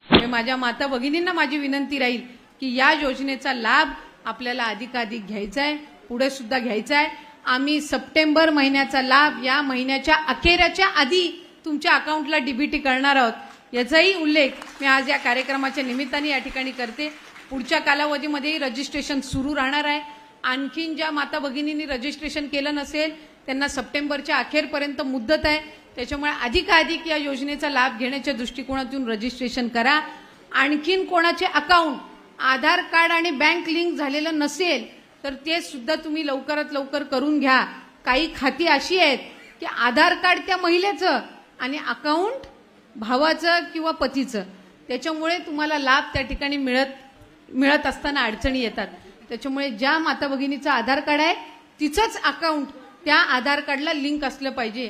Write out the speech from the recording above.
माझ्या माता भगिनींना माझी विनंती राहील की या योजनेचा लाभ आपल्याला अधिकाधिक घ्यायचा आहे, पुढे सुद्धा घ्यायचा आहे। आम्ही सप्टेंबर महिन्याचा लाभ या महिन्याच्या अखेरच्या आधी तुमच्या अकाउंटला डीबीटी करणार आहोत, याचाही उल्लेख मी आज या कार्यक्रमाच्या निमित्ताने या ठिकाणी करते। पुढच्या कालावधीमध्ये रजिस्ट्रेशन सुरू राहणार आहे। आणखीन ज्या माता भगिनींनी रजिस्ट्रेशन केलं नसेल त्यांना सप्टेंबरच्या अखेरपर्यंत मुदत आहे, त्याच्यामुळे अधिकाधिक या योजनेचा लाभ घेण्याच्या दृष्टिकोनातून रजिस्ट्रेशन करा। आणखीन कोणाचे अकाउंट आधार कार्ड आणि बँक लिंक झालेलं नसेल तर ते सुद्धा तुम्ही लवकरात लवकर करून घ्या। काही खाती अशी आहेत की आधार कार्ड त्या महिलेचं आणि अकाउंट भावाचं किंवा पतीचं, त्याच्यामुळे तुम्हाला लाभ त्या ठिकाणी मिळत असताना अडचणी येतात। त्याच्यामुळे ज्या माता भगिनीचं आधार कार्ड आहे तिचंच अकाउंट त्या आधार कार्डला लिंक असलं पाहिजे।